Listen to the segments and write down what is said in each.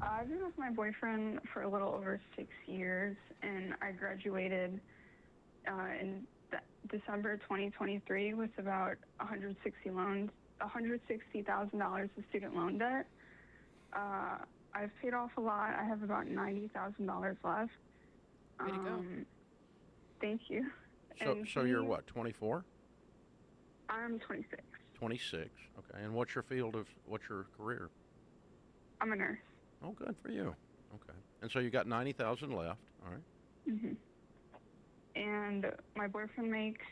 I've been with my boyfriend for a little over 6 years, and I graduated in December 2023 with about 160,000 of student loan debt. I've paid off a lot. I have about $90,000 left. Way to go. Thank you. So you're what, 24? I'm 26. 26. Okay. And what's your career? I'm a nurse. Oh, good for you. Okay. And so you got 90,000 left. All right. hmm And my boyfriend makes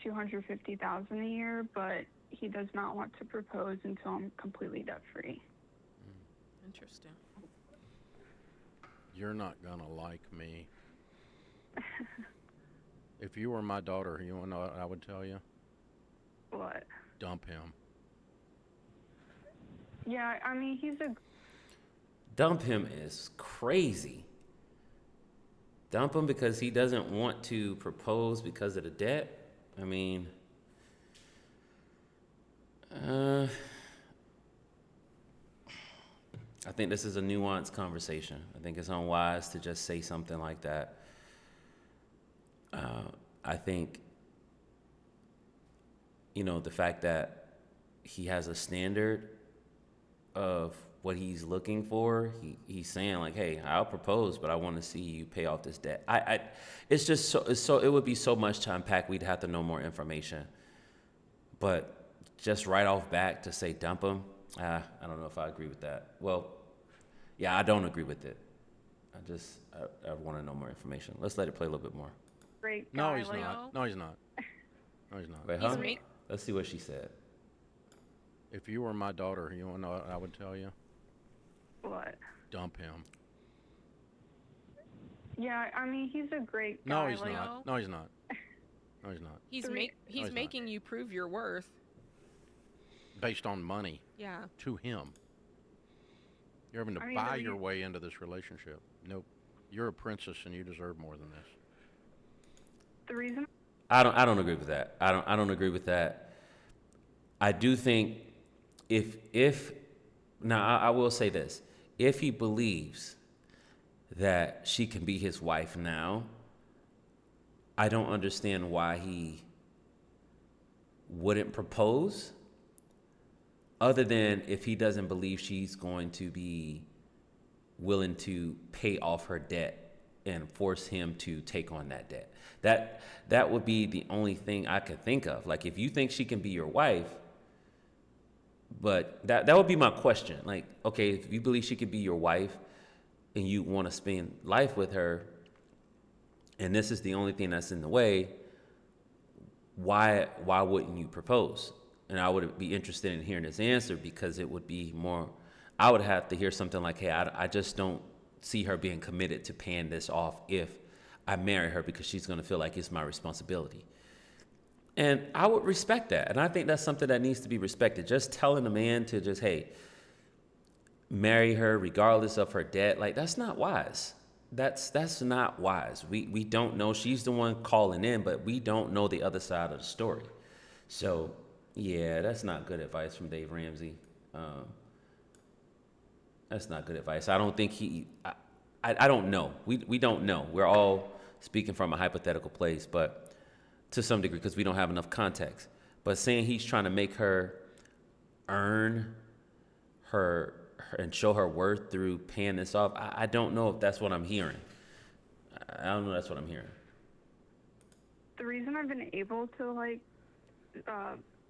250,000 a year, but he does not want to propose until I'm completely debt free. Interesting. You're not gonna like me. If you were my daughter, you want to know what I would tell you? What? Dump him. Yeah, I mean, he's a Dump him is crazy. Dump him because he doesn't want to propose because of the debt? I mean, I think this is a nuanced conversation. I think it's unwise to just say something like that. I think, the fact that he has a standard of what he's looking for, he's saying like, hey, I'll propose, but I want to see you pay off this debt. It's just it would be so much to unpack. We'd have to know more information. But just right off back to say dump him, I don't know if I agree with that. Well, yeah, I don't agree with it. I want to know more information. Let's let it play a little bit more. great No, guy. he's not. No, he's not. No, he's not. Wait, He's huh? make- Let's see what she said. If you were my daughter, you want to know what I would tell you? What? Dump him. Yeah, I mean, he's a great No, guy. he's like, not. No, he's not. No, he's not. He's Three- he's he's making you prove your worth. Based on money Yeah. to him. You're having to I mean, buy the your way into this relationship. Nope. You're a princess and you deserve more than this. The reason I don't agree with that. I don't agree with that. I do think if now I will say this. If he believes that she can be his wife now, I don't understand why he wouldn't propose, other than if he doesn't believe she's going to be willing to pay off her debt and force him to take on that debt. That would be the only thing I could think of. Like, if you think she can be your wife, but that would be my question. Like, okay, if you believe she could be your wife and you want to spend life with her, and this is the only thing that's in the way, why wouldn't you propose? And I would be interested in hearing his answer, because it would be more, I would have to hear something like, hey, I just don't see her being committed to paying this off if I marry her, because she's going to feel like it's my responsibility. And I would respect that. And I think that's something that needs to be respected. Just telling a man to just, hey, marry her regardless of her debt, like, that's not wise. That's not wise. We don't know. She's the one calling in, but we don't know the other side of the story. So, yeah, that's not good advice from Dave Ramsey. That's not good advice. I don't think I don't know. We don't know. We're all speaking from a hypothetical place, but to some degree, because we don't have enough context. But saying he's trying to make her earn her and show her worth through paying this off, I don't know if that's what I'm hearing. I don't know if that's what I'm hearing. the reason I've been able to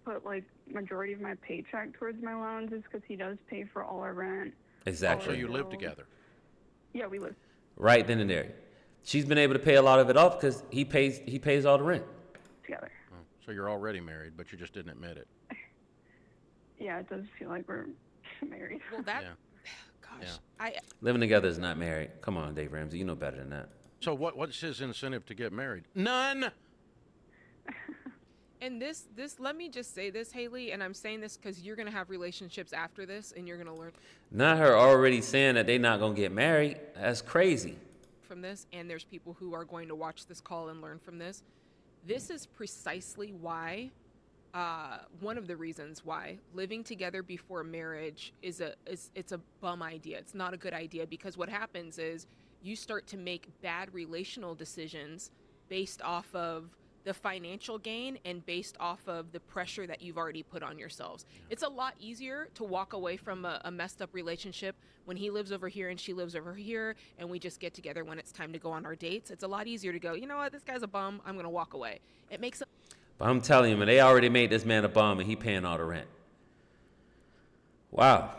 put majority of my paycheck towards my loans is because he does pay for all our rent. Exactly. So you live Well, together. Yeah, we live Right then and there. She's been able to pay a lot of it off because he pays all the rent. together. Oh, so you're already married, but you just didn't admit it. Yeah, it does feel like we're married. Well, that. Yeah. Gosh, Yeah. Living together is not married. Come on, Dave Ramsey. You know better than that. So what's his incentive to get married? None. And this, let me just say this, Haley, and I'm saying this because you're gonna have relationships after this, and you're gonna learn Not her already saying that they're not going to get married. That's crazy. from this. And there's people who are going to watch this call and learn from this. This is precisely why one of the reasons why living together before marriage is it's a bum idea. It's not a good idea, because what happens is you start to make bad relational decisions based off of the financial gain and based off of the pressure that you've already put on yourselves. It's a lot easier to walk away from a messed up relationship when he lives over here and she lives over here and we just get together when it's time to go on our dates. It's a lot easier to go, you know what, this guy's a bum, I'm gonna walk away. It makes But I'm telling you, man, they already made this man a bum and he paying all the rent. Wow.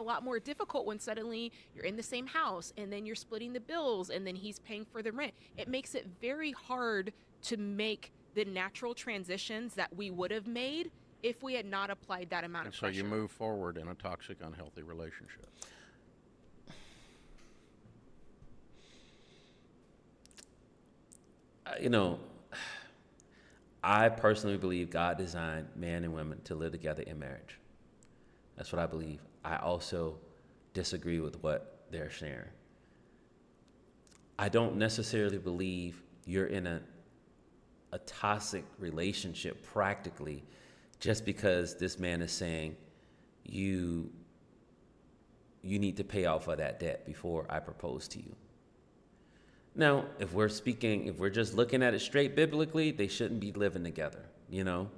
a lot more difficult when suddenly you're in the same house and then you're splitting the bills and then he's paying for the rent. It makes it very hard to make the natural transitions that we would have made if we had not applied that amount of So pressure. you move forward in a toxic, unhealthy relationship. You know, I personally believe God designed man and women to live together in marriage. That's what I believe. I also disagree with what they're sharing. I don't necessarily believe you're in a toxic relationship practically just because this man is saying you need to pay off of that debt before I propose to you. Now, if we're just looking at it straight biblically, they shouldn't be living together, you know?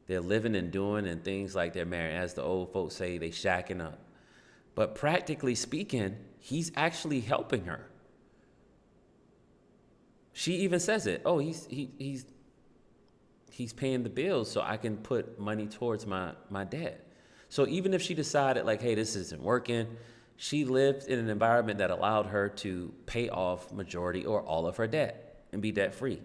They're living and doing and things like they're married. As the old folks say, they shacking up. But practically speaking, he's actually helping her. She even says it. Oh, he's paying the bills so I can put money towards my debt. So even if she decided like, hey, this isn't working, she lived in an environment that allowed her to pay off majority or all of her debt and be debt free.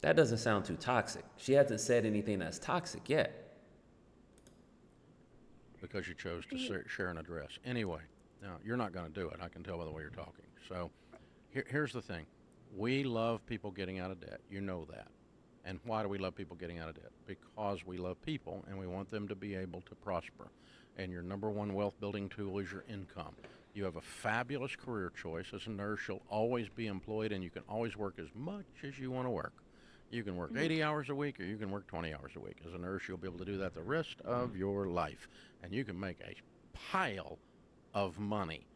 That doesn't sound too toxic. She hasn't said anything that's toxic yet. Because you chose to share an address. Anyway, now, you're not going to do it. I can tell by the way you're talking. So here's the thing. We love people getting out of debt. You know that. And why do we love people getting out of debt? Because we love people and we want them to be able to prosper. And your number one wealth building tool is your income. You have a fabulous career choice. As a nurse, you'll always be employed and you can always work as much as you want to work. You can work 80 hours a week or you can work 20 hours a week. As a nurse, you'll be able to do that the rest of your life. And you can make a pile of money.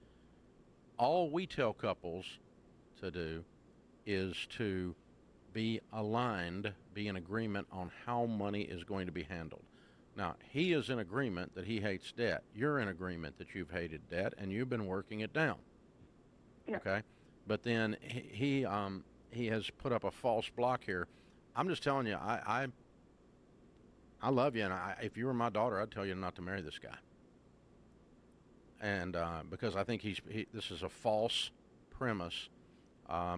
All we tell couples to do is to be aligned, be in agreement on how money is going to be handled. Now, he is in agreement that he hates debt. You're in agreement that you've hated debt and you've been working it down. Yeah. Okay? But then he has put up a false block here. I'm just telling you, I love you, and if you were my daughter, I'd tell you not to marry this guy. And because I think this is a false premise.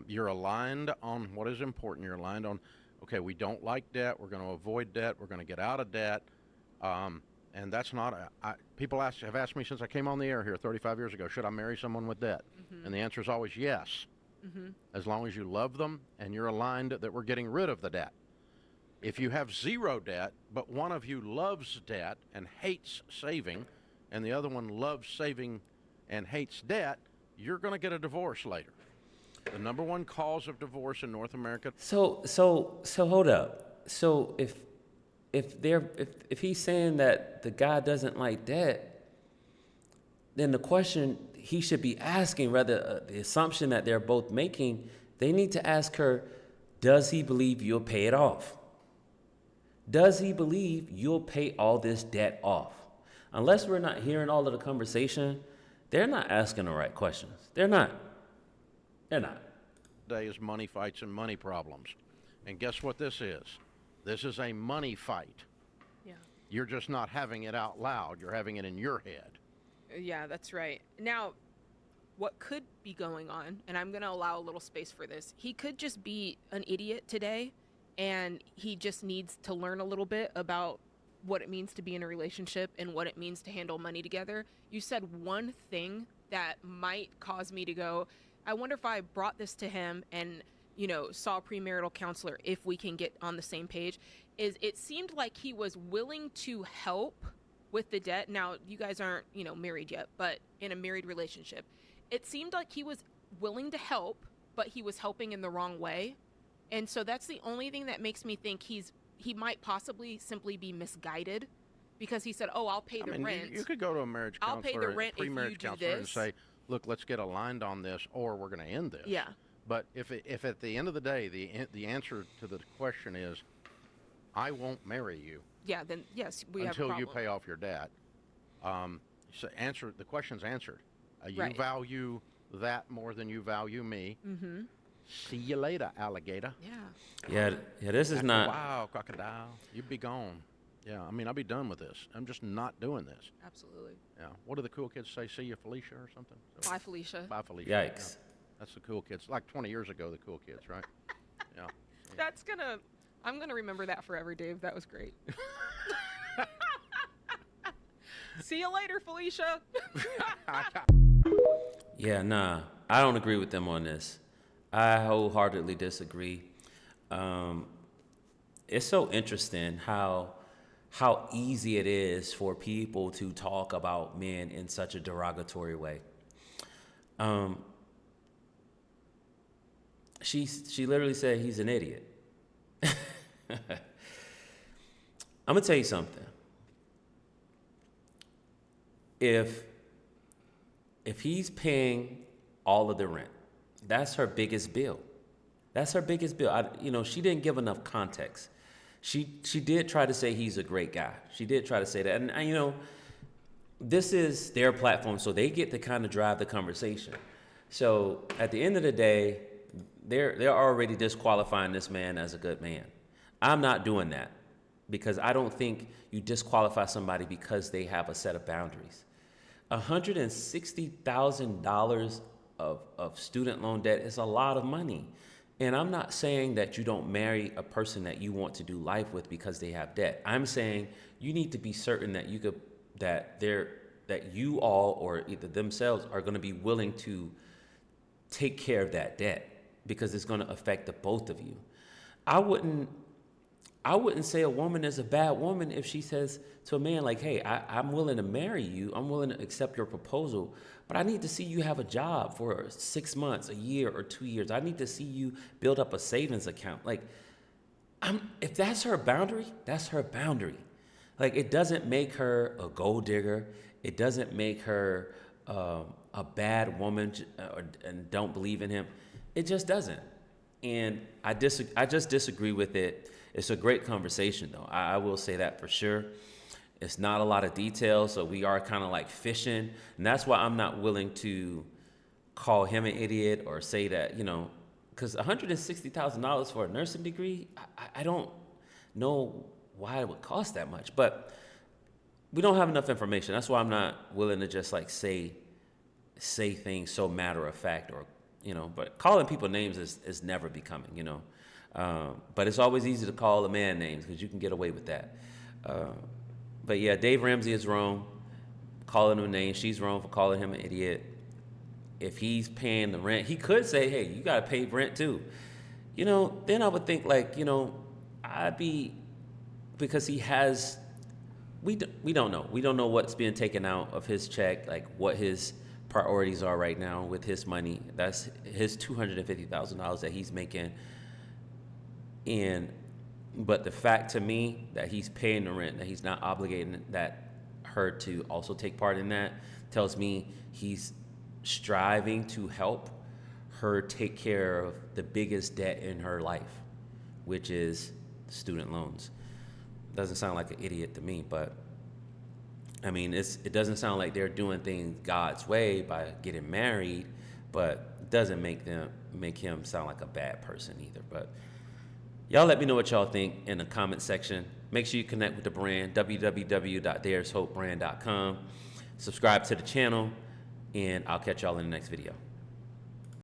You're aligned on what is important. You're aligned on, okay, we don't like debt. We're going to avoid debt. We're going to get out of debt. And that's not, people have asked me since I came on the air here 35 years ago, should I marry someone with debt? Mm-hmm. And the answer is always yes. Mm-hmm. As long as you love them and you're aligned that we're getting rid of the debt. If you have zero debt, but one of you loves debt and hates saving, and the other one loves saving and hates debt, you're going to get a divorce later. The number one cause of divorce in North America. So hold up. So if he's saying that the guy doesn't like debt, then the question he should be asking, rather the assumption that they're both making, they need to ask her, does he believe you'll pay it off? Does he believe you'll pay all this debt off? Unless we're not hearing all of the conversation, they're not asking the right questions. They're not. Today is money fights and money problems. And guess what this is? This is a money fight. Yeah. You're just not having it out loud. You're having it in your head. Yeah, that's right. Now, what could be going on, and I'm going to allow a little space for this, he could just be an idiot today, and he just needs to learn a little bit about what it means to be in a relationship and what it means to handle money together. You said one thing that might cause me to go, I wonder if I brought this to him and, saw a premarital counselor, if we can get on the same page, is it seemed like he was willing to help with the debt. Now, you guys aren't, married yet, but in a married relationship, it seemed like he was willing to help, but he was helping in the wrong way. And so that's the only thing that makes me think he's he might possibly simply be misguided because he said, "Oh, I'll pay the rent." You could go to a marriage I'll counselor, pay the rent if you pre-marriage do counselor, and this. say, "Look, let's get aligned on this, or we're going to end this." Yeah. But if at the end of the day the answer to the question is, "I won't marry you," Yeah, then yes, we have a until problem. you pay off your debt. So the question's answered. You Right. value that more than you value me. Mm-hmm. See you later, alligator. Yeah. Yeah, this is not. Wow, crocodile. You'd be gone. Yeah, I mean, I'll be done with this. I'm just not doing this. Absolutely. Yeah. What do the cool kids say? See you, Felicia, or something? Bye, Felicia. Bye, Felicia. Yikes. Yeah. That's the cool kids. Like 20 years ago, the cool kids, right? Yeah. I'm gonna remember that forever, Dave. That was great. See you later, Felicia. Yeah, nah, I don't agree with them on this. I wholeheartedly disagree. It's so interesting how easy it is for people to talk about men in such a derogatory way. She literally said he's an idiot. I'm gonna tell you something. If he's paying all of the rent, that's her biggest bill. That's her biggest bill. She didn't give enough context. She did try to say he's a great guy. She did try to say that. And this is their platform, so they get to kind of drive the conversation. So at the end of the day, they're already disqualifying this man as a good man. I'm not doing that because I don't think you disqualify somebody because they have a set of boundaries. $160,000 of student loan debt is a lot of money. And I'm not saying that you don't marry a person that you want to do life with because they have debt. I'm saying you need to be certain that that you all or either themselves are going to be willing to take care of that debt because it's going to affect the both of you. I wouldn't say a woman is a bad woman if she says to a man like, "Hey, I'm willing to marry you. I'm willing to accept your proposal, but I need to see you have a job for 6 months, a year, or 2 years. I need to see you build up a savings account." Like, if that's her boundary, that's her boundary. Like, it doesn't make her a gold digger. It doesn't make her a bad woman and don't believe in him. It just doesn't. And I just disagree with it. It's a great conversation, though. I will say that for sure. It's not a lot of detail, so we are kind of like fishing. And that's why I'm not willing to call him an idiot or say that, because $160,000 for a nursing degree, I don't know why it would cost that much. But we don't have enough information. That's why I'm not willing to just like say things so matter of fact or, but calling people names is never becoming, but it's always easy to call a man names because you can get away with that. But yeah, Dave Ramsey is wrong calling him a name. She's wrong for calling him an idiot. If he's paying the rent, he could say, "Hey, you got to pay rent too." Then I would think like, because he has, we don't know. We don't know what's being taken out of his check, like what his priorities are right now with his money. That's his $250,000 that he's making. But the fact to me that he's paying the rent, that he's not obligating her to also take part in that, tells me he's striving to help her take care of the biggest debt in her life, which is student loans. Doesn't sound like an idiot to me, but I mean, it doesn't sound like they're doing things God's way by getting married, but it doesn't make him sound like a bad person either. But y'all let me know what y'all think in the comment section. Make sure you connect with the brand, www.thereshopebrand.com. Subscribe to the channel, and I'll catch y'all in the next video.